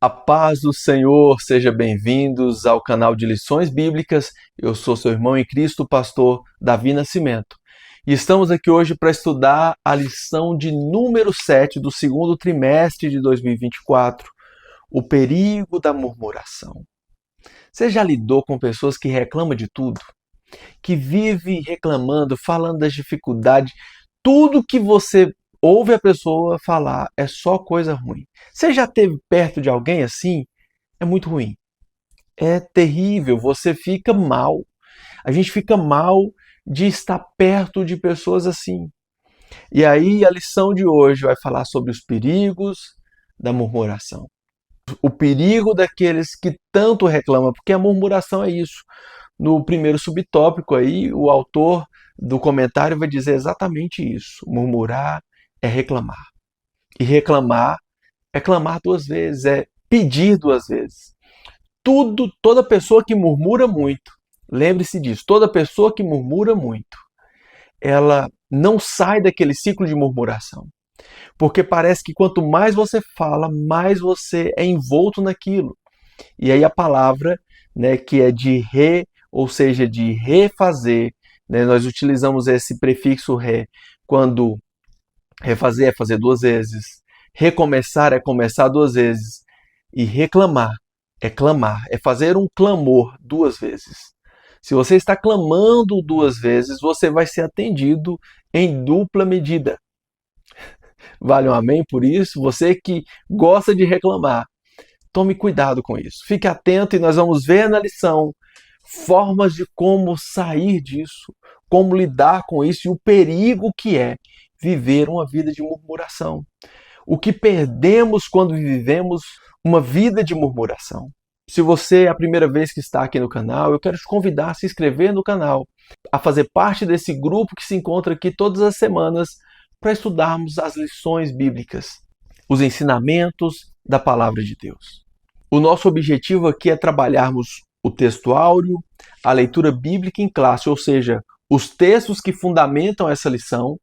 A paz do Senhor, sejam bem-vindos ao canal de Lições Bíblicas. Eu sou seu irmão em Cristo, pastor Davi Nascimento. E estamos aqui hoje para estudar a lição de número 7 do segundo trimestre de 2024, o perigo da murmuração. Você já lidou com pessoas que reclamam de tudo? Que vive reclamando, falando das dificuldades, tudo que você ouve a pessoa falar é só coisa ruim. Você já esteve perto de alguém assim? É muito ruim. É terrível, você fica mal. A gente fica mal de estar perto de pessoas assim. E aí a lição de hoje vai falar sobre os perigos da murmuração. O perigo daqueles que tanto reclamam, porque a murmuração é isso. No primeiro subtópico aí, o autor do comentário vai dizer exatamente isso. Murmurar é reclamar. E reclamar é clamar duas vezes, é pedir duas vezes. Toda pessoa que murmura muito, lembre-se disso, toda pessoa que murmura muito, ela não sai daquele ciclo de murmuração. Porque parece que quanto mais você fala, mais você é envolto naquilo. E aí a palavra, né, que é de ou seja, de refazer, né, nós utilizamos esse prefixo re quando refazer é fazer duas vezes, recomeçar é começar duas vezes, e reclamar, é fazer um clamor duas vezes. Se você está clamando duas vezes, você vai ser atendido em dupla medida. Vale um amém por isso? Você que gosta de reclamar, tome cuidado com isso. Fique atento e nós vamos ver na lição formas de como sair disso, como lidar com isso e o perigo que é viver uma vida de murmuração. O que perdemos quando vivemos uma vida de murmuração. Se você é a primeira vez que está aqui no canal, eu quero te convidar a se inscrever no canal, a fazer parte desse grupo que se encontra aqui todas as semanas para estudarmos as lições bíblicas, os ensinamentos da palavra de Deus. O nosso objetivo aqui é trabalharmos o texto áureo, a leitura bíblica em classe, ou seja, os textos que fundamentam essa lição,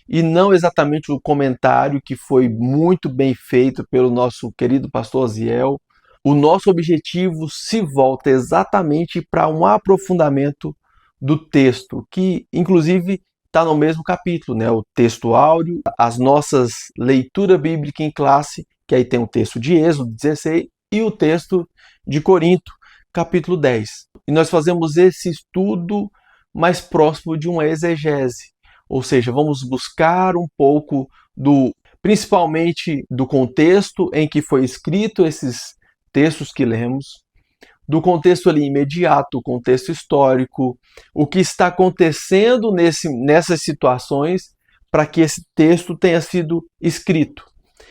e não exatamente o comentário que foi muito bem feito pelo nosso querido pastor Aziel. O nosso objetivo se volta exatamente para um aprofundamento do texto, que inclusive está no mesmo capítulo, né? O texto áureo, as nossas leituras bíblicas em classe, que aí tem o texto de Êxodo 16 e o texto de Corinto, capítulo 10. E nós fazemos esse estudo mais próximo de uma exegese, ou seja, vamos buscar um pouco principalmente do contexto em que foi escrito esses textos que lemos, do contexto ali imediato, o contexto histórico, o que está acontecendo nessas situações para que esse texto tenha sido escrito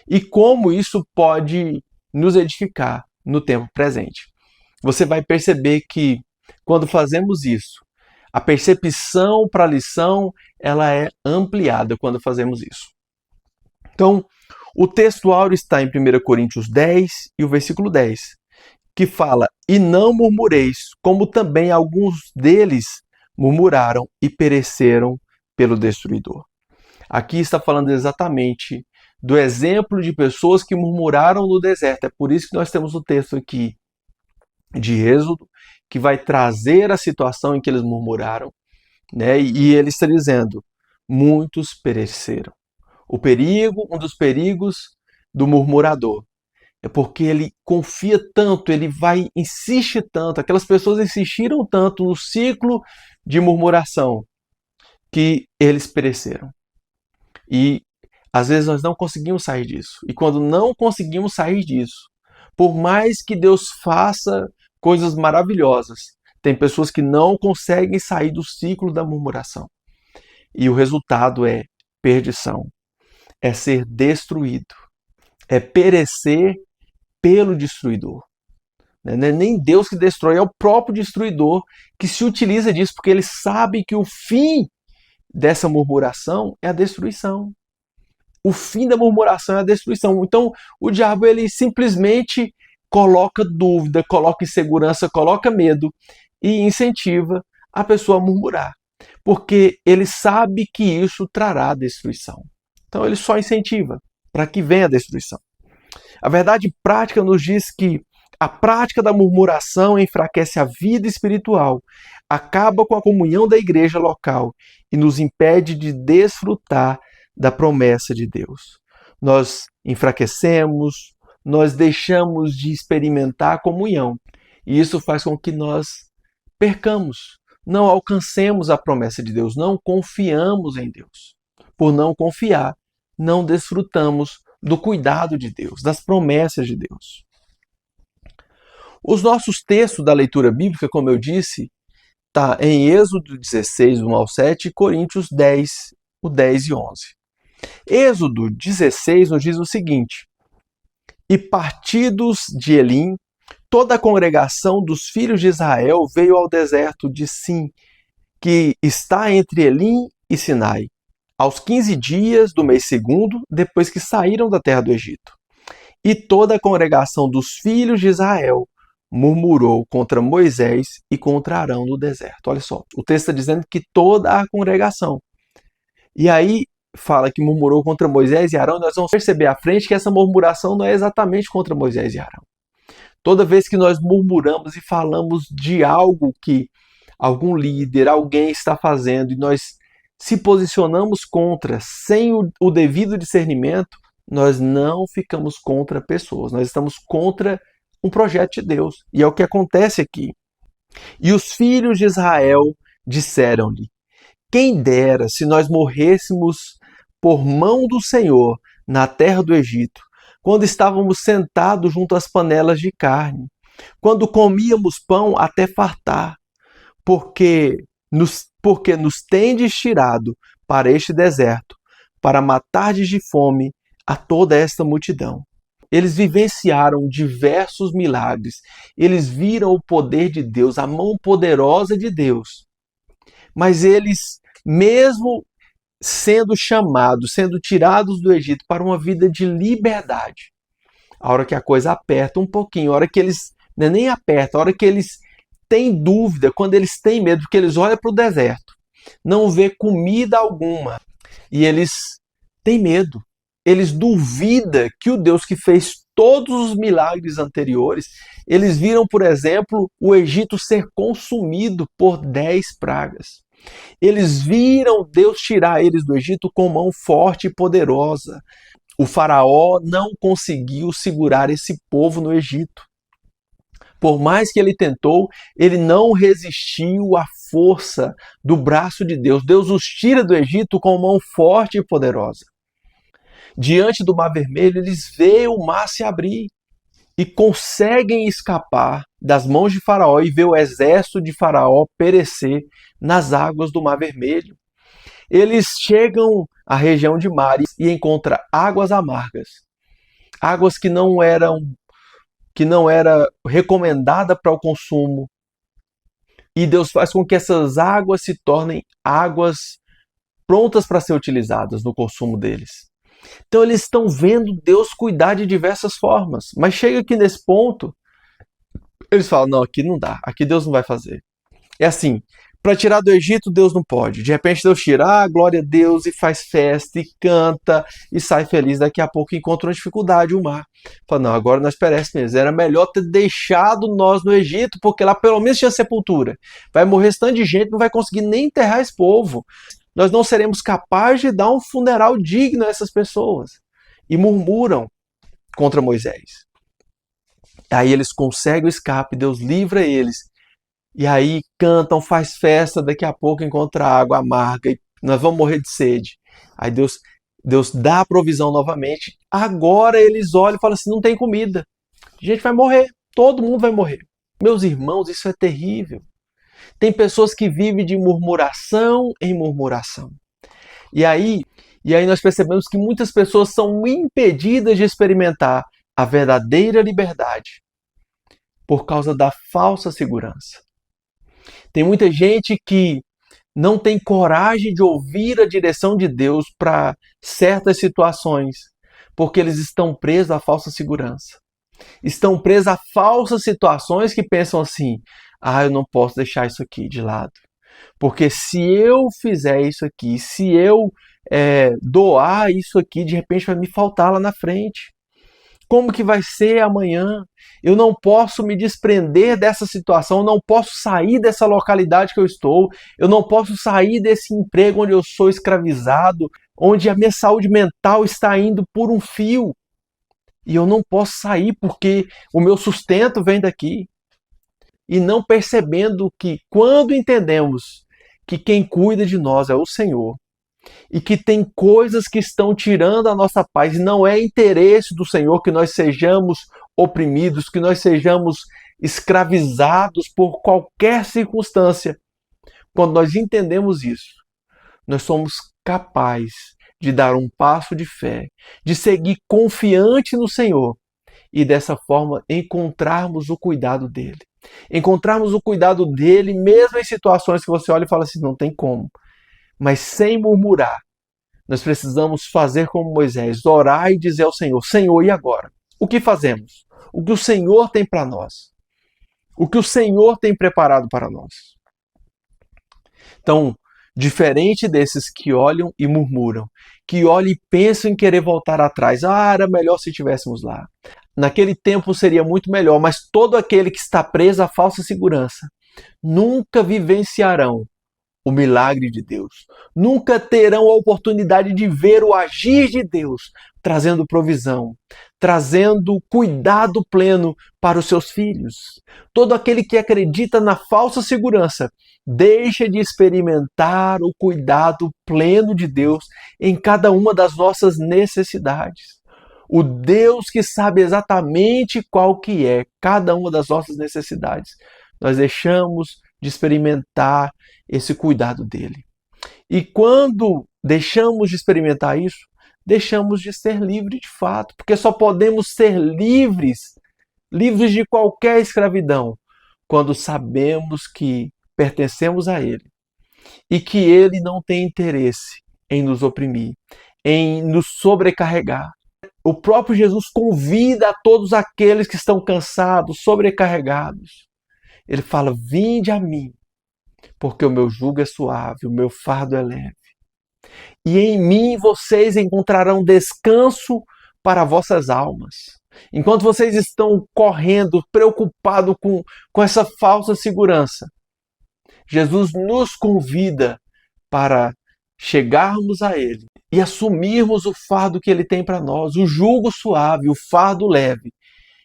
e como isso pode nos edificar no tempo presente. Você vai perceber que quando fazemos isso, a percepção para a lição ela é ampliada quando fazemos isso. Então, o texto áureo está em 1 Coríntios 10 e o versículo 10, que fala: "E não murmureis, como também alguns deles murmuraram e pereceram pelo destruidor." Aqui está falando exatamente do exemplo de pessoas que murmuraram no deserto. É por isso que nós temos o texto aqui de Êxodo, que vai trazer a situação em que eles murmuraram, né? E ele está dizendo: muitos pereceram. Um dos perigos do murmurador é porque ele confia tanto, insiste tanto, aquelas pessoas insistiram tanto no ciclo de murmuração que eles pereceram. E às vezes nós não conseguimos sair disso. E quando não conseguimos sair disso, por mais que Deus faça coisas maravilhosas, tem pessoas que não conseguem sair do ciclo da murmuração. E o resultado é perdição, é ser destruído, é perecer pelo destruidor. Não é nem Deus que destrói, é o próprio destruidor que se utiliza disso, porque ele sabe que o fim dessa murmuração é a destruição. O fim da murmuração é a destruição. Então, o diabo ele simplesmente coloca dúvida, coloca insegurança, coloca medo e incentiva a pessoa a murmurar, porque ele sabe que isso trará destruição. Então, ele só incentiva para que venha a destruição. A verdade prática nos diz que a prática da murmuração enfraquece a vida espiritual, acaba com a comunhão da igreja local e nos impede de desfrutar da promessa de Deus. Nós enfraquecemos, nós deixamos de experimentar a comunhão, e isso faz com que nós percamos, não alcancemos a promessa de Deus, não confiamos em Deus. Por não confiar, não desfrutamos do cuidado de Deus, das promessas de Deus. Os nossos textos da leitura bíblica, como eu disse, está em Êxodo 16, 1 ao 7 e Coríntios 10, o 10 e 11. Êxodo 16 nos diz o seguinte: E partidos de Elim, toda a congregação dos filhos de Israel veio ao deserto de Sim, que está entre Elim e Sinai, aos 15 dias do mês segundo, depois que saíram da terra do Egito. E toda a congregação dos filhos de Israel murmurou contra Moisés e contra Arão no deserto. Olha só, o texto está dizendo que toda a congregação. E aí fala que murmurou contra Moisés e Arão, nós vamos perceber à frente que essa murmuração não é exatamente contra Moisés e Arão. Toda vez que nós murmuramos e falamos de algo que algum líder, alguém está fazendo, e nós se posicionamos contra, sem o devido discernimento, nós não ficamos contra pessoas, nós estamos contra um projeto de Deus. E é o que acontece aqui. E os filhos de Israel disseram-lhe: Quem dera se nós morrêssemos por mão do Senhor na terra do Egito, quando estávamos sentados junto às panelas de carne, quando comíamos pão até fartar, porque nos tendes tirado para este deserto, para matardes de fome a toda esta multidão. Eles vivenciaram diversos milagres, eles viram o poder de Deus, a mão poderosa de Deus. Mas eles, mesmo sendo chamados, sendo tirados do Egito para uma vida de liberdade, a hora que a coisa aperta um pouquinho, a hora que eles, nem aperta, a hora que eles têm dúvida, quando eles têm medo, porque eles olham para o deserto, não vê comida alguma, e eles têm medo. Eles duvidam que o Deus que fez todos os milagres anteriores, eles viram, por exemplo, o Egito ser consumido por 10 pragas. Eles viram Deus tirar eles do Egito com mão forte e poderosa. O faraó não conseguiu segurar esse povo no Egito. Por mais que ele tentou, ele não resistiu à força do braço de Deus. Deus os tira do Egito com mão forte e poderosa. Diante do Mar Vermelho, eles veem o mar se abrir e conseguem escapar das mãos de Faraó e ver o exército de Faraó perecer nas águas do Mar Vermelho. Eles chegam à região de Mares e encontram águas amargas, águas que não era recomendada para o consumo. E Deus faz com que essas águas se tornem águas prontas para ser utilizadas no consumo deles. Então eles estão vendo Deus cuidar de diversas formas. Mas chega aqui nesse ponto, eles falam, não, aqui não dá, aqui Deus não vai fazer. É assim, para tirar do Egito, Deus não pode. De repente Deus tira, glória a Deus, e faz festa, e canta, e sai feliz. Daqui a pouco encontra uma dificuldade, o mar. Fala, não, agora nós perecemos mesmo. Era melhor ter deixado nós no Egito, porque lá pelo menos tinha sepultura. Vai morrer esse tanto de gente, não vai conseguir nem enterrar esse povo. Nós não seremos capazes de dar um funeral digno a essas pessoas. E murmuram contra Moisés. Aí eles conseguem o escape, Deus livra eles. E aí cantam, faz festa, daqui a pouco encontra água amarga e nós vamos morrer de sede. Aí Deus dá a provisão novamente. Agora eles olham e falam assim, não tem comida. A gente vai morrer, todo mundo vai morrer. Meus irmãos, isso é terrível. Tem pessoas que vivem de murmuração em murmuração. E aí nós percebemos que muitas pessoas são impedidas de experimentar a verdadeira liberdade por causa da falsa segurança. Tem muita gente que não tem coragem de ouvir a direção de Deus para certas situações, porque eles estão presos à falsa segurança. Estão presos a falsas situações que pensam assim, eu não posso deixar isso aqui de lado. Porque se eu fizer isso aqui, se eu doar isso aqui, de repente vai me faltar lá na frente. Como que vai ser amanhã? Eu não posso me desprender dessa situação, eu não posso sair dessa localidade que eu estou, eu não posso sair desse emprego onde eu sou escravizado, onde a minha saúde mental está indo por um fio. E eu não posso sair porque o meu sustento vem daqui. E não percebendo que quando entendemos que quem cuida de nós é o Senhor, e que tem coisas que estão tirando a nossa paz, e não é interesse do Senhor que nós sejamos oprimidos, que nós sejamos escravizados por qualquer circunstância. Quando nós entendemos isso, nós somos capazes de dar um passo de fé, de seguir confiante no Senhor e dessa forma encontrarmos o cuidado dele. Encontrarmos o cuidado dele mesmo em situações que você olha e fala assim, não tem como. Mas sem murmurar, nós precisamos fazer como Moisés, orar e dizer ao Senhor, Senhor, e agora? O que fazemos? O que o Senhor tem para nós? O que o Senhor tem preparado para nós? Então, diferente desses que olham e murmuram, que olham e pensam em querer voltar atrás, era melhor se estivéssemos lá. Naquele tempo seria muito melhor, mas todo aquele que está preso à falsa segurança nunca vivenciarão o milagre de Deus. Nunca terão a oportunidade de ver o agir de Deus, trazendo provisão, trazendo cuidado pleno para os seus filhos. Todo aquele que acredita na falsa segurança deixa de experimentar o cuidado pleno de Deus em cada uma das nossas necessidades. O Deus que sabe exatamente qual que é cada uma das nossas necessidades. Nós deixamos de experimentar esse cuidado dele. E quando deixamos de experimentar isso, deixamos de ser livres de fato, porque só podemos ser livres de qualquer escravidão, quando sabemos que pertencemos a ele e que ele não tem interesse em nos oprimir, em nos sobrecarregar. O próprio Jesus convida a todos aqueles que estão cansados, sobrecarregados. Ele fala, vinde a mim, porque o meu jugo é suave, o meu fardo é leve. E em mim vocês encontrarão descanso para vossas almas. Enquanto vocês estão correndo, preocupados com essa falsa segurança, Jesus nos convida para chegarmos a Ele e assumirmos o fardo que Ele tem para nós, o jugo suave, o fardo leve,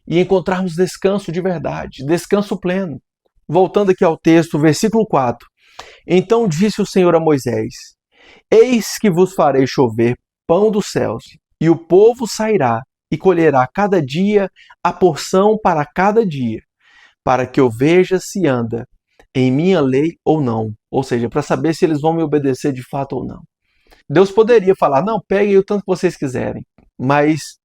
e encontrarmos descanso de verdade, descanso pleno. Voltando aqui ao texto, versículo 4. Então disse o Senhor a Moisés, eis que vos farei chover pão dos céus, e o povo sairá e colherá cada dia a porção para cada dia, para que eu veja se anda em minha lei ou não. Ou seja, para saber se eles vão me obedecer de fato ou não. Deus poderia falar, não, peguem o tanto que vocês quiserem. Mas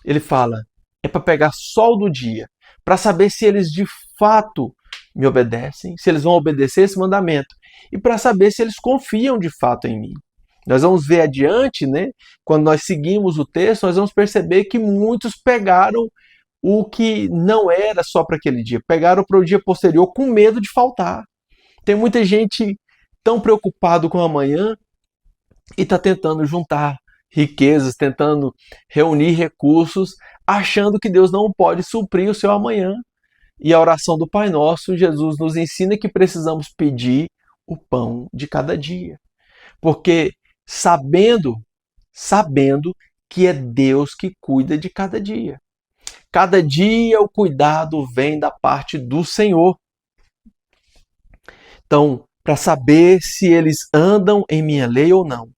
ele fala, é para pegar sol do dia, para saber se eles de fato me obedecem, se eles vão obedecer esse mandamento, e para saber se eles confiam de fato em mim. Nós vamos ver adiante, né? Quando nós seguimos o texto, nós vamos perceber que muitos pegaram o que não era só para aquele dia, pegaram para o dia posterior com medo de faltar. Tem muita gente tão preocupado com amanhã e está tentando juntar riquezas, tentando reunir recursos, achando que Deus não pode suprir o seu amanhã. E a oração do Pai Nosso, Jesus nos ensina que precisamos pedir o pão de cada dia. Porque sabendo que é Deus que cuida de cada dia. Cada dia o cuidado vem da parte do Senhor. Então, para saber se eles andam em minha lei ou não.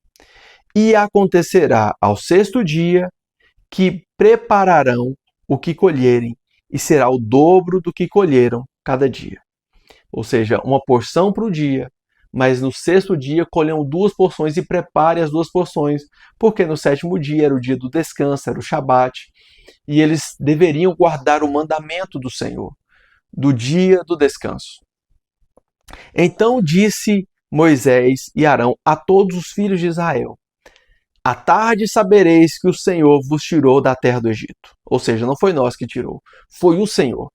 E acontecerá ao sexto dia que prepararão o que colherem, e será o dobro do que colheram cada dia. Ou seja, uma porção para o dia, mas no sexto dia colham 2 porções e prepare as 2 porções, porque no sétimo dia era o dia do descanso, era o Shabat, e eles deveriam guardar o mandamento do Senhor, do dia do descanso. Então disse Moisés e Arão a todos os filhos de Israel, à tarde sabereis que o Senhor vos tirou da terra do Egito. Ou seja, não foi nós que tirou, foi o Senhor.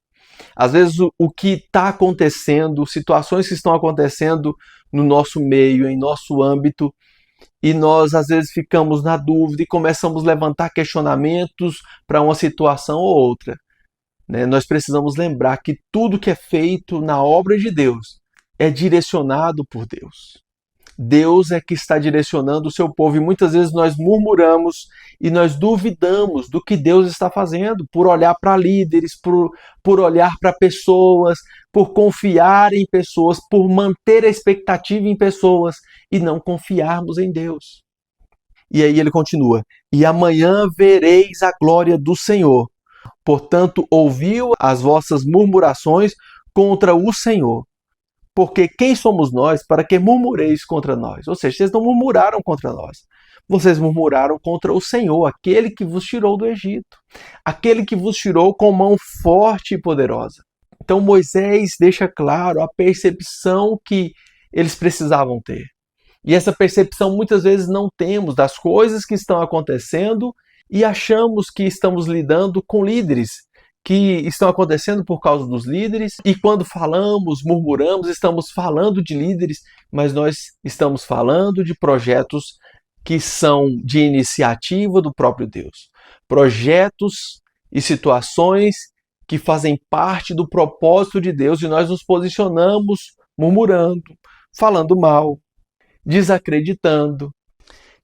Às vezes o que está acontecendo, situações que estão acontecendo no nosso meio, em nosso âmbito, e nós às vezes ficamos na dúvida e começamos a levantar questionamentos para uma situação ou outra, né? Nós precisamos lembrar que tudo que é feito na obra de Deus é direcionado por Deus. Deus é que está direcionando o seu povo e muitas vezes nós murmuramos e nós duvidamos do que Deus está fazendo por olhar para líderes, por olhar para pessoas, por confiar em pessoas, por manter a expectativa em pessoas e não confiarmos em Deus. E aí ele continua: e amanhã vereis a glória do Senhor. Portanto, ouviu as vossas murmurações contra o Senhor. Porque quem somos nós para que murmureis contra nós? Ou seja, vocês não murmuraram contra nós. Vocês murmuraram contra o Senhor, aquele que vos tirou do Egito. Aquele que vos tirou com mão forte e poderosa. Então Moisés deixa claro a percepção que eles precisavam ter. E essa percepção muitas vezes não temos das coisas que estão acontecendo e achamos que estamos lidando com líderes que estão acontecendo por causa dos líderes, e quando falamos, murmuramos, estamos falando de líderes, mas nós estamos falando de projetos que são de iniciativa do próprio Deus. Projetos e situações que fazem parte do propósito de Deus e nós nos posicionamos murmurando, falando mal, desacreditando.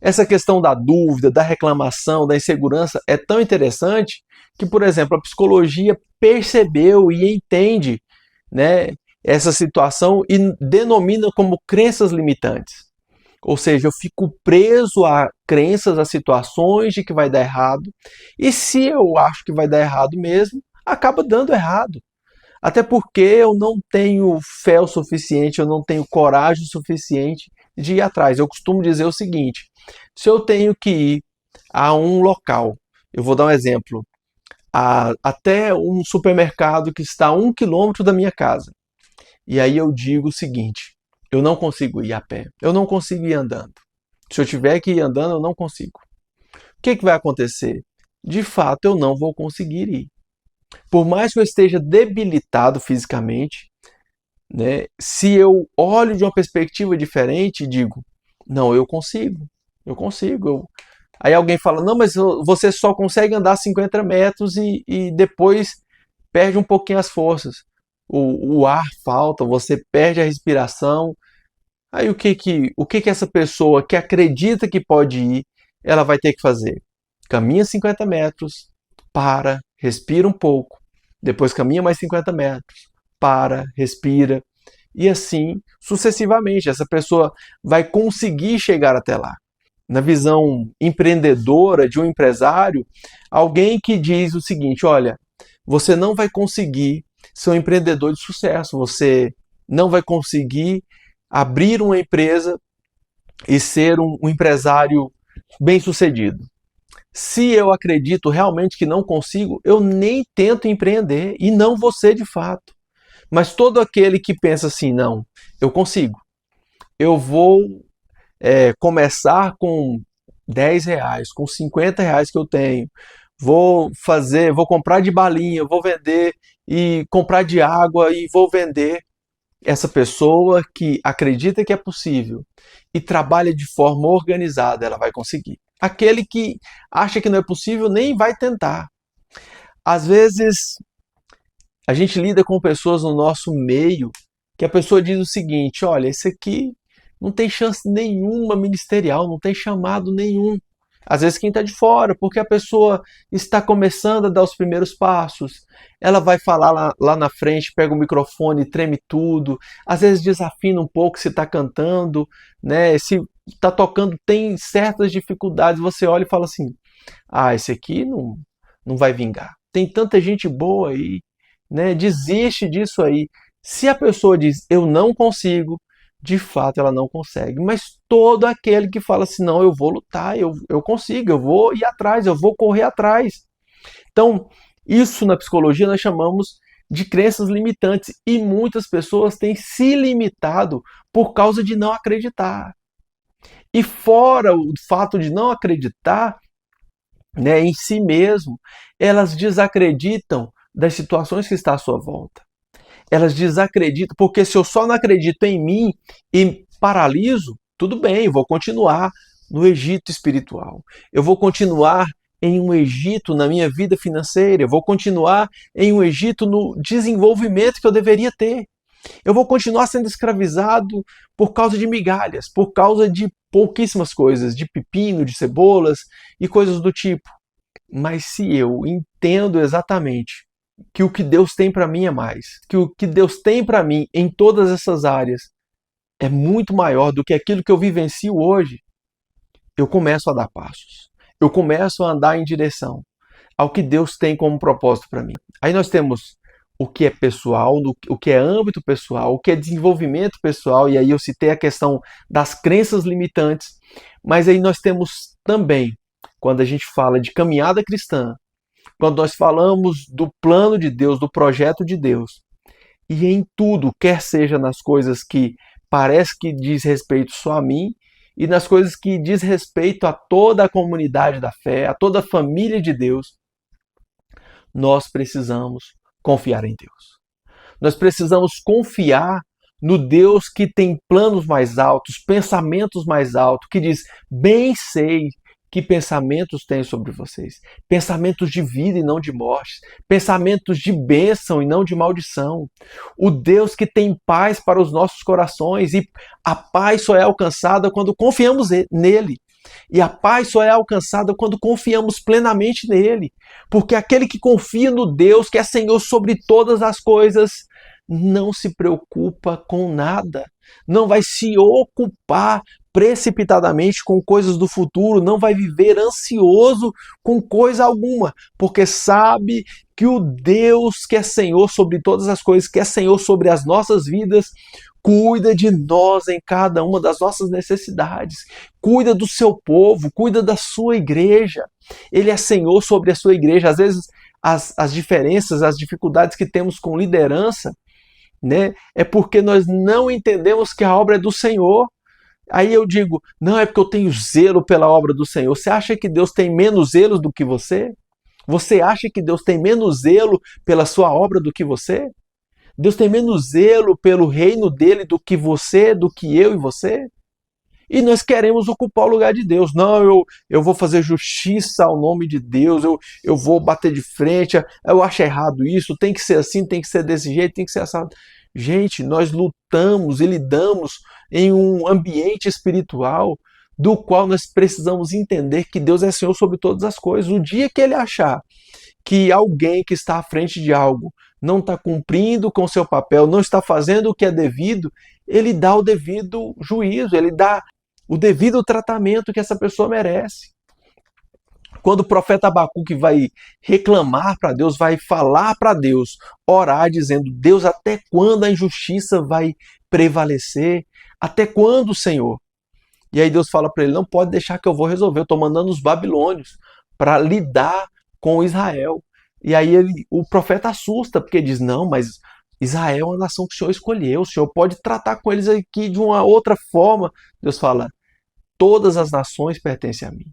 Essa questão da dúvida, da reclamação, da insegurança é tão interessante que, por exemplo, a psicologia percebeu e entende, né, essa situação e denomina como crenças limitantes. Ou seja, eu fico preso a crenças, a situações de que vai dar errado, e se eu acho que vai dar errado mesmo, acaba dando errado. Até porque eu não tenho fé o suficiente, eu não tenho coragem o suficiente de ir atrás. Eu costumo dizer o seguinte: se eu tenho que ir a um local, eu vou dar um exemplo, até um supermercado que está a 1 quilômetro da minha casa, e aí eu digo o seguinte: eu não consigo ir a pé, eu não consigo ir andando. Se eu tiver que ir andando, eu não consigo. O que vai acontecer? De fato, eu não vou conseguir ir. Por mais que eu esteja debilitado fisicamente, né, se eu olho de uma perspectiva diferente e digo, não, eu consigo. Aí alguém fala, não, mas você só consegue andar 50 metros e depois perde um pouquinho as forças. O ar falta, você perde a respiração. Aí o que essa pessoa que acredita que pode ir, ela vai ter que fazer? Caminha 50 metros, para, respira um pouco, depois caminha mais 50 metros, para, respira, e assim sucessivamente. Essa pessoa vai conseguir chegar até lá. Na visão empreendedora de um empresário, alguém que diz o seguinte: olha, você não vai conseguir ser um empreendedor de sucesso, você não vai conseguir abrir uma empresa e ser um empresário bem-sucedido. Se eu acredito realmente que não consigo, eu nem tento empreender e não vou ser de fato. Mas todo aquele que pensa assim, não, eu consigo, eu vou começar com R$10, com R$50 que eu tenho, vou comprar de balinha, vou vender e comprar de água e vou vender. Essa pessoa que acredita que é possível e trabalha de forma organizada, ela vai conseguir. Aquele que acha que não é possível nem vai tentar. Às vezes, a gente lida com pessoas no nosso meio que a pessoa diz o seguinte: olha, esse aqui não tem chance nenhuma ministerial, não tem chamado nenhum. Às vezes quem está de fora, porque a pessoa está começando a dar os primeiros passos. Ela vai falar lá na frente, pega o microfone, treme tudo. Às vezes desafina um pouco se está cantando, né? Se está tocando, tem certas dificuldades. Você olha e fala assim, esse aqui não vai vingar. Tem tanta gente boa aí, né? Desiste disso aí. Se a pessoa diz, eu não consigo, de fato ela não consegue. Mas todo aquele que fala assim, não, eu vou lutar, eu consigo, eu vou ir atrás, eu vou correr atrás. Então, isso na psicologia nós chamamos de crenças limitantes. E muitas pessoas têm se limitado por causa de não acreditar. E fora o fato de não acreditar, né, em si mesmo, elas desacreditam das situações que estão à sua volta. Elas desacreditam, porque se eu só não acredito em mim e paraliso, tudo bem, vou continuar no Egito espiritual. Eu vou continuar em um Egito na minha vida financeira. Eu vou continuar em um Egito no desenvolvimento que eu deveria ter. Eu vou continuar sendo escravizado por causa de migalhas, por causa de pouquíssimas coisas, de pepino, de cebolas e coisas do tipo. Mas se eu entendo exatamente que o que Deus tem para mim é mais, que o que Deus tem para mim em todas essas áreas é muito maior do que aquilo que eu vivencio hoje, eu começo a dar passos. Eu começo a andar em direção ao que Deus tem como propósito para mim. Aí nós temos o que é pessoal, o que é âmbito pessoal, o que é desenvolvimento pessoal, e aí eu citei a questão das crenças limitantes, mas aí nós temos também, quando a gente fala de caminhada cristã, quando nós falamos do plano de Deus, do projeto de Deus, e em tudo, quer seja nas coisas que parece que diz respeito só a mim, e nas coisas que diz respeito a toda a comunidade da fé, a toda a família de Deus, nós precisamos confiar em Deus. Nós precisamos confiar no Deus que tem planos mais altos, pensamentos mais altos, que diz: bem sei que pensamentos tenho sobre vocês. Pensamentos de vida e não de morte. Pensamentos de bênção e não de maldição. O Deus que tem paz para os nossos corações. E a paz só é alcançada quando confiamos nele. E a paz só é alcançada quando confiamos plenamente nele. Porque aquele que confia no Deus, que é Senhor sobre todas as coisas, não se preocupa com nada. Não vai se ocupar precipitadamente com coisas do futuro, não vai viver ansioso com coisa alguma, porque sabe que o Deus que é Senhor sobre todas as coisas, que é Senhor sobre as nossas vidas, cuida de nós em cada uma das nossas necessidades, cuida do seu povo, cuida da sua igreja. Ele é Senhor sobre a sua igreja. Às vezes as diferenças, as dificuldades que temos com liderança, né, é porque nós não entendemos que a obra é do Senhor. Aí eu digo, não, é porque eu tenho zelo pela obra do Senhor. Você acha que Deus tem menos zelo do que você? Você acha que Deus tem menos zelo pela sua obra do que você? Deus tem menos zelo pelo reino dele do que você, do que eu e você? E nós queremos ocupar o lugar de Deus. Não, eu vou fazer justiça ao nome de Deus, eu vou bater de frente, eu acho errado isso, tem que ser assim, tem que ser desse jeito, tem que ser assado. Gente, nós lutamos e lidamos em um ambiente espiritual do qual nós precisamos entender que Deus é Senhor sobre todas as coisas. O dia que ele achar que alguém que está à frente de algo não está cumprindo com seu papel, não está fazendo o que é devido, ele dá o devido juízo, ele dá o devido tratamento que essa pessoa merece. Quando o profeta Abacuque vai reclamar para Deus, vai falar para Deus, orar dizendo: Deus, até quando a injustiça vai prevalecer? Até quando, Senhor? E aí Deus fala para ele: não pode deixar que eu vou resolver, eu estou mandando os babilônios para lidar com Israel. E aí o profeta assusta, porque diz: não, mas Israel é uma nação que o Senhor escolheu, o Senhor pode tratar com eles aqui de uma outra forma. Deus fala: todas as nações pertencem a mim.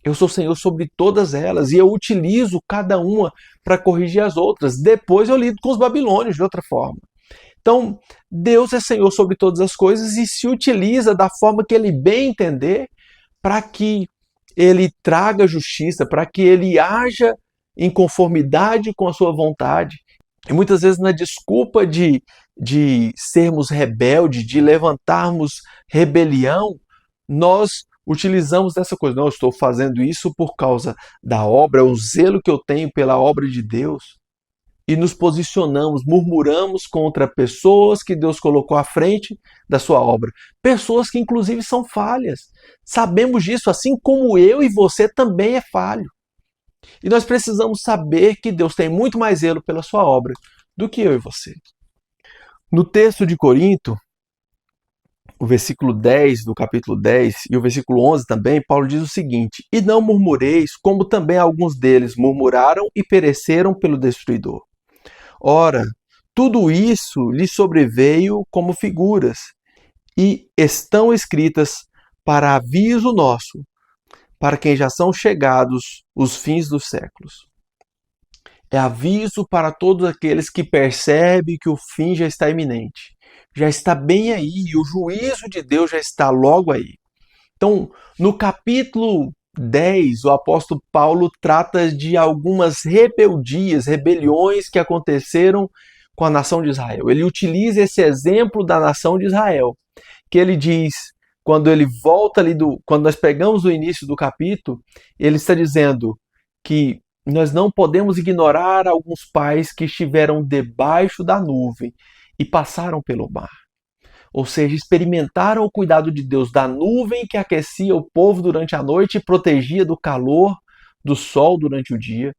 Eu sou Senhor sobre todas elas e eu utilizo cada uma para corrigir as outras. Depois eu lido com os babilônios de outra forma. Então, Deus é Senhor sobre todas as coisas e se utiliza da forma que ele bem entender para que ele traga justiça, para que ele haja em conformidade com a sua vontade. E muitas vezes na desculpa de sermos rebeldes, de levantarmos rebelião, nós utilizamos dessa coisa. Não, eu estou fazendo isso por causa da obra, o zelo que eu tenho pela obra de Deus. E nos posicionamos, murmuramos contra pessoas que Deus colocou à frente da sua obra. Pessoas que inclusive são falhas. Sabemos disso, assim como eu e você também é falho. E nós precisamos saber que Deus tem muito mais zelo pela sua obra do que eu e você. No texto de Corinto, o versículo 10 do capítulo 10 e o versículo 11 também, Paulo diz o seguinte: e não murmureis, como também alguns deles murmuraram e pereceram pelo destruidor. Ora, tudo isso lhe sobreveio como figuras, e estão escritas para aviso nosso, para quem já são chegados os fins dos séculos. É aviso para todos aqueles que percebem que o fim já está iminente. Já está bem aí, e o juízo de Deus já está logo aí. Então, no capítulo 10, o apóstolo Paulo trata de algumas rebeldias, rebeliões que aconteceram com a nação de Israel. Ele utiliza esse exemplo da nação de Israel, que ele diz, quando ele volta ali quando nós pegamos o início do capítulo, ele está dizendo que nós não podemos ignorar alguns pais que estiveram debaixo da nuvem e passaram pelo mar. Ou seja, experimentaram o cuidado de Deus da nuvem que aquecia o povo durante a noite e protegia do calor do sol durante o dia.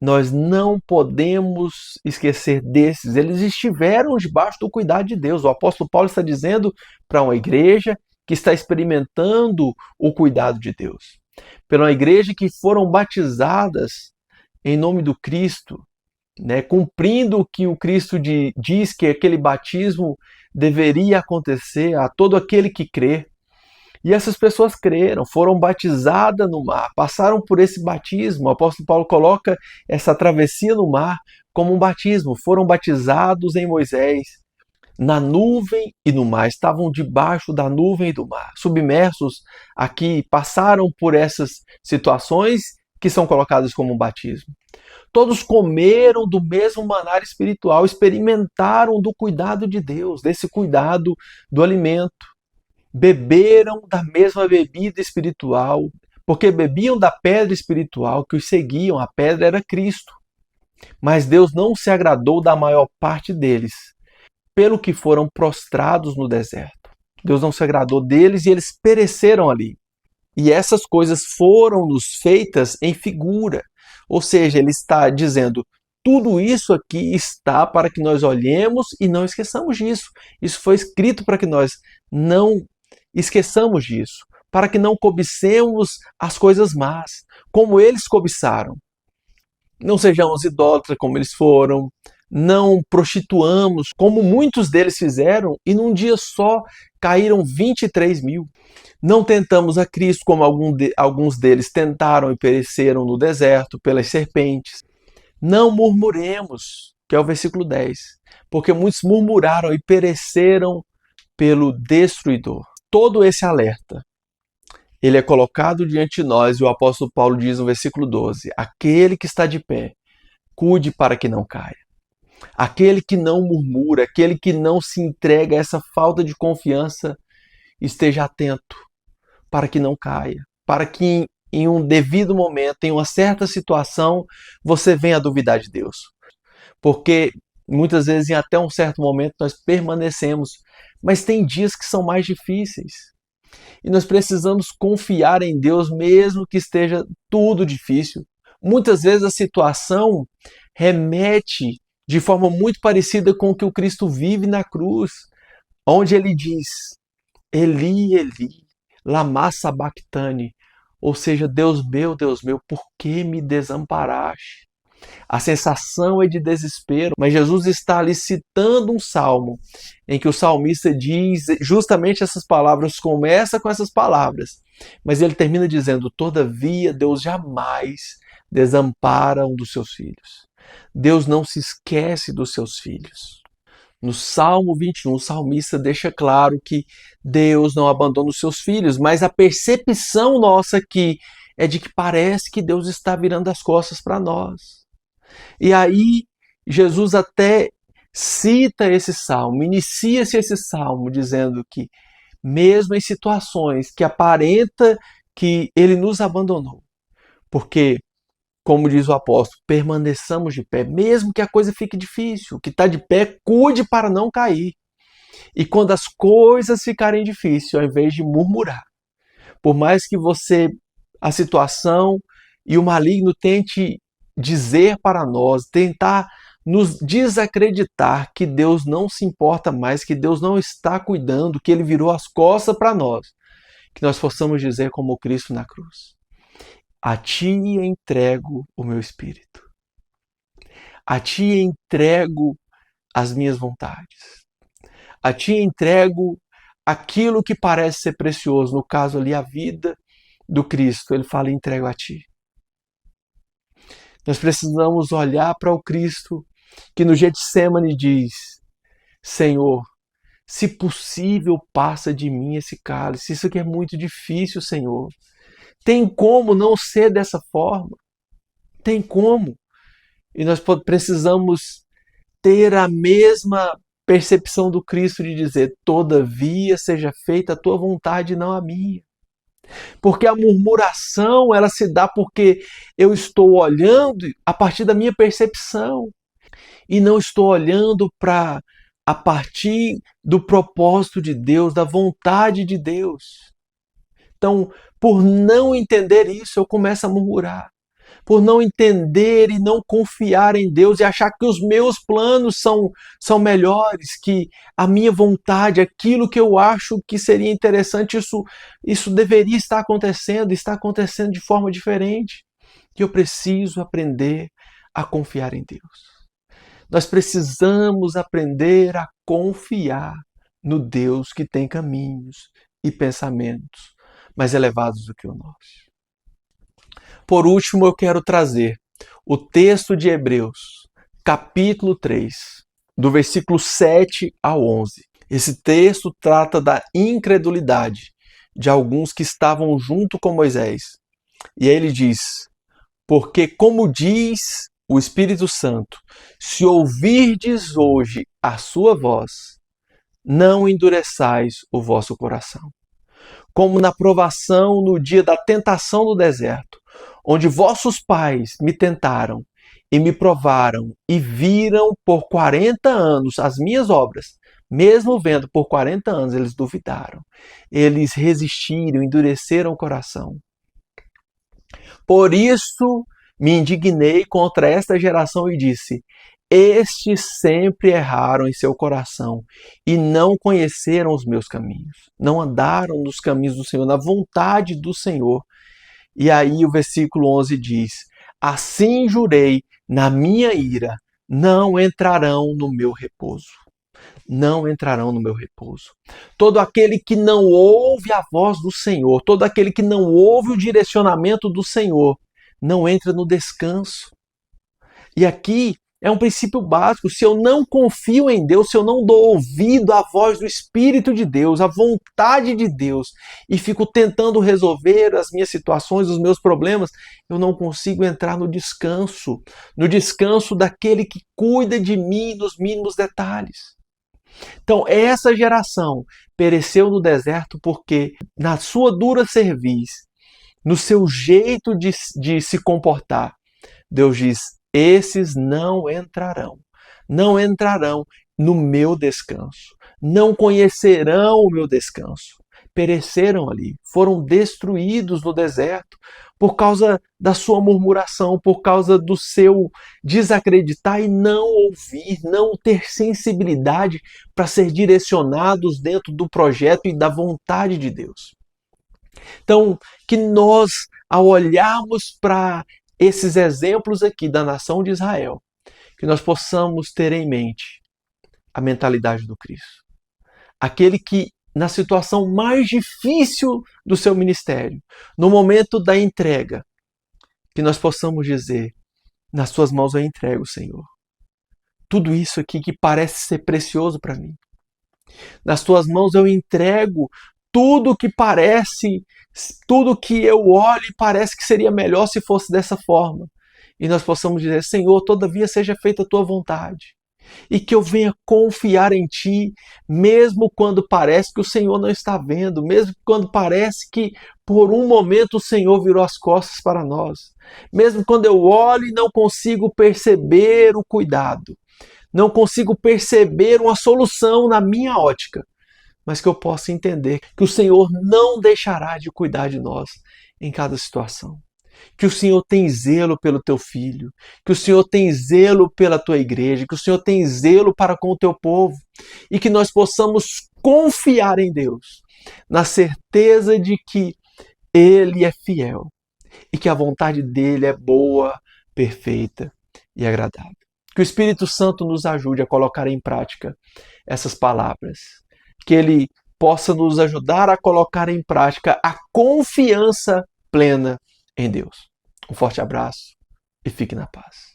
Nós não podemos esquecer desses. Eles estiveram debaixo do cuidado de Deus. O apóstolo Paulo está dizendo para uma igreja que está experimentando o cuidado de Deus. Para uma igreja que foram batizadas em nome do Cristo, cumprindo o que o Cristo diz que aquele batismo deveria acontecer a todo aquele que crê. E essas pessoas creram, foram batizadas no mar, passaram por esse batismo. O apóstolo Paulo coloca essa travessia no mar como um batismo. Foram batizados em Moisés, na nuvem e no mar. Estavam debaixo da nuvem e do mar, submersos aqui, passaram por essas situações que são colocadas como um batismo. Todos comeram do mesmo manar espiritual, experimentaram do cuidado de Deus, desse cuidado do alimento. Beberam da mesma bebida espiritual, porque bebiam da pedra espiritual que os seguiam. A pedra era Cristo. Mas Deus não se agradou da maior parte deles, pelo que foram prostrados no deserto. Deus não se agradou deles e eles pereceram ali. E essas coisas foram-nos feitas em figura. Ou seja, ele está dizendo, tudo isso aqui está para que nós olhemos e não esqueçamos disso. Isso foi escrito para que nós não esqueçamos disso, para que não cobicemos as coisas más, como eles cobiçaram. Não sejamos idólatras como eles foram, não prostituamos como muitos deles fizeram e num dia só caíram 23 mil. Não tentamos a Cristo como alguns deles tentaram e pereceram no deserto pelas serpentes. Não murmuremos, que é o versículo 10, porque muitos murmuraram e pereceram pelo destruidor. Todo esse alerta, ele é colocado diante de nós e o apóstolo Paulo diz no versículo 12, aquele que está de pé, cuide para que não caia. Aquele que não murmura, aquele que não se entrega a essa falta de confiança, esteja atento para que não caia, para que em um devido momento, em uma certa situação, você venha a duvidar de Deus. Porque muitas vezes, em até um certo momento, nós permanecemos, mas tem dias que são mais difíceis. E nós precisamos confiar em Deus, mesmo que esteja tudo difícil. Muitas vezes a situação remete de forma muito parecida com o que o Cristo vive na cruz, onde ele diz, Eli, Eli, lama sabachthani, ou seja, Deus meu, por que me desamparaste? A sensação é de desespero, mas Jesus está ali citando um salmo em que o salmista diz justamente essas palavras, começa com essas palavras, mas ele termina dizendo, todavia Deus jamais desampara um dos seus filhos. Deus não se esquece dos seus filhos. No Salmo 21, o salmista deixa claro que Deus não abandona os seus filhos, mas a percepção nossa aqui é de que parece que Deus está virando as costas para nós. E aí, Jesus até cita esse salmo, inicia-se esse salmo dizendo que, mesmo em situações que aparenta que Ele nos abandonou, porque, como diz o apóstolo, permaneçamos de pé, mesmo que a coisa fique difícil, que está de pé, cuide para não cair. E quando as coisas ficarem difíceis, ao invés de murmurar, por mais que a situação e o maligno tente dizer para nós, tentar nos desacreditar que Deus não se importa mais, que Deus não está cuidando, que Ele virou as costas para nós, que nós possamos dizer como Cristo na cruz, a Ti entrego o meu espírito, a Ti entrego as minhas vontades, a Ti entrego aquilo que parece ser precioso, no caso ali a vida do Cristo, Ele fala, entrego a Ti. Nós precisamos olhar para o Cristo que no Getsêmani diz, Senhor, Se possível, passa de mim esse cálice. Isso aqui é muito difícil, Senhor. Tem como não ser dessa forma? Tem como? E nós precisamos ter a mesma percepção do Cristo de dizer: todavia seja feita a tua vontade, não a minha. Porque a murmuração, ela se dá porque eu estou olhando a partir da minha percepção e não estou olhando a partir do propósito de Deus, da vontade de Deus. Então, por não entender isso, eu começo a murmurar. Por não entender e não confiar em Deus e achar que os meus planos são melhores, que a minha vontade, aquilo que eu acho que seria interessante, isso deveria estar acontecendo, está acontecendo de forma diferente. E eu preciso aprender a confiar em Deus. Nós precisamos aprender a confiar no Deus que tem caminhos e pensamentos mais elevados do que o nosso. Por último, eu quero trazer o texto de Hebreus, capítulo 3, do versículo 7 ao 11. Esse texto trata da incredulidade de alguns que estavam junto com Moisés. E aí ele diz: porque como diz o Espírito Santo, se ouvirdes hoje a sua voz, não endureçais o vosso coração. Como na provação no dia da tentação do deserto, onde vossos pais me tentaram e me provaram e viram por 40 anos as minhas obras, mesmo vendo por 40 anos, eles duvidaram. Eles resistiram, endureceram o coração. Por isso me indignei contra esta geração e disse: estes sempre erraram em seu coração e não conheceram os meus caminhos. Não andaram nos caminhos do Senhor, na vontade do Senhor. E aí o versículo 11 diz: assim jurei na minha ira, não entrarão no meu repouso. Não entrarão no meu repouso. Todo aquele que não ouve a voz do Senhor, todo aquele que não ouve o direcionamento do Senhor, não entra no descanso. E aqui é um princípio básico. Se eu não confio em Deus, se eu não dou ouvido à voz do Espírito de Deus, à vontade de Deus, e fico tentando resolver as minhas situações, os meus problemas, eu não consigo entrar no descanso daquele que cuida de mim nos mínimos detalhes. Então, essa geração pereceu no deserto porque, na sua dura cerviz, no seu jeito de se comportar, Deus diz: esses não entrarão no meu descanso, não conhecerão o meu descanso. Pereceram ali, foram destruídos no deserto por causa da sua murmuração, por causa do seu desacreditar e não ouvir, não ter sensibilidade para ser direcionados dentro do projeto e da vontade de Deus. Então, que nós, ao olharmos para esses exemplos aqui da nação de Israel, que nós possamos ter em mente a mentalidade do Cristo. Aquele que, na situação mais difícil do seu ministério, no momento da entrega, que nós possamos dizer: nas suas mãos eu entrego, Senhor. Tudo isso aqui que parece ser precioso para mim. Nas tuas mãos eu entrego tudo que eu olho e parece que seria melhor se fosse dessa forma. E nós possamos dizer: Senhor, todavia seja feita a tua vontade. E que eu venha confiar em Ti, mesmo quando parece que o Senhor não está vendo, mesmo quando parece que por um momento o Senhor virou as costas para nós. Mesmo quando eu olho e não consigo perceber o cuidado, não consigo perceber uma solução na minha ótica, mas que eu possa entender que o Senhor não deixará de cuidar de nós em cada situação. Que o Senhor tem zelo pelo teu filho, que o Senhor tem zelo pela tua igreja, que o Senhor tem zelo para com o teu povo e que nós possamos confiar em Deus, na certeza de que Ele é fiel e que a vontade dEle é boa, perfeita e agradável. Que o Espírito Santo nos ajude a colocar em prática essas palavras, que Ele possa nos ajudar a colocar em prática a confiança plena em Deus. Um forte abraço e fique na paz.